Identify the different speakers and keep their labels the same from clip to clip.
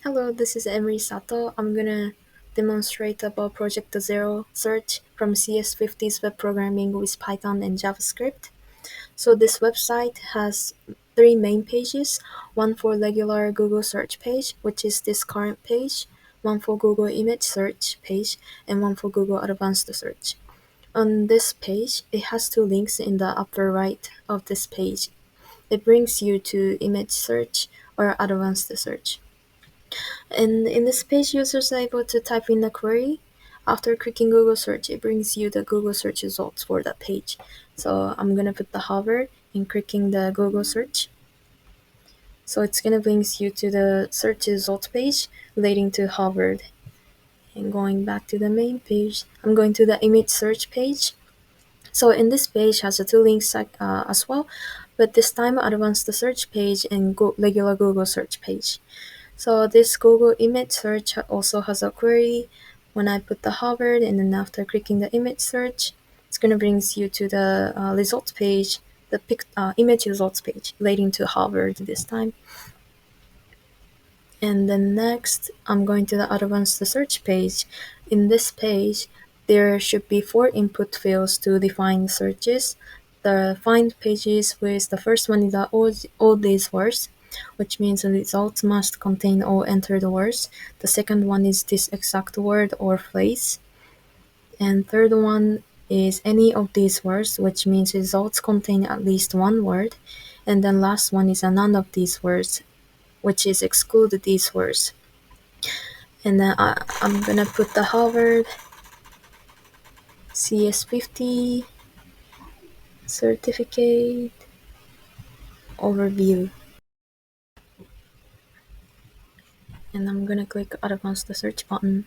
Speaker 1: Hello, this is Emery Sato. I'm gonna demonstrate about Project Zero Search from CS50's web programming with Python and JavaScript. So this website has three main pages, one for regular Google search page, which is this current page, one for Google image search page, and one for Google advanced search. On this page, it has two links in the upper right of this page. It brings you to image search or advanced search. And in this page, users are able to type in a query. After clicking Google search, it brings you the Google search results for that page. So I'm gonna put the hover and clicking the Google search. So it's gonna bring you to the search results page relating to Harvard. And going back to the main page, I'm going to the image search page. So in this page has the two links as well, but this time advanced the search page and regular Google search page. So this Google image search also has a query. When I put the Harvard and then after clicking the image search, it's gonna brings you to the results page, the image results page relating to Harvard this time. And then next, I'm going to the advanced search page. In this page, there should be four input fields to define searches. The find pages with the first one is all these words, which means the results must contain all entered words. The second one is this exact word or phrase. And third one is any of these words, which means results contain at least one word. And then last one is a none of these words, which is exclude these words. And then I'm gonna put the Harvard CS50 certificate overview. And I'm gonna click advance the search button.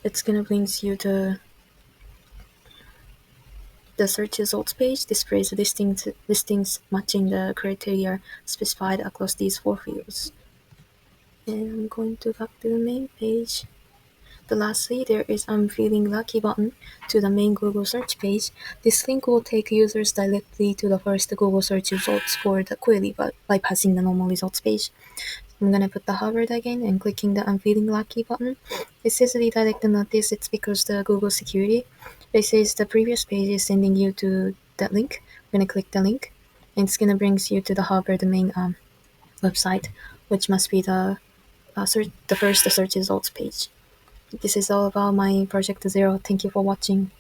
Speaker 1: It's gonna bring you to the search results page, displays listings matching the criteria specified across these four fields. And I'm going to back to the main page. Lastly, there is I'm feeling lucky button to the main Google search page. This link will take users directly to the first Google search results for the query by bypassing the normal results page. I'm gonna put the Harvard again and clicking the I'm feeling lucky button. It says redirect the notice. It's because the Google security. It says the previous page is sending you to that link. I'm gonna click the link, and it's gonna brings you to the Harvard main website, which must be the first search results page. This is all about my Project Zero. Thank you for watching.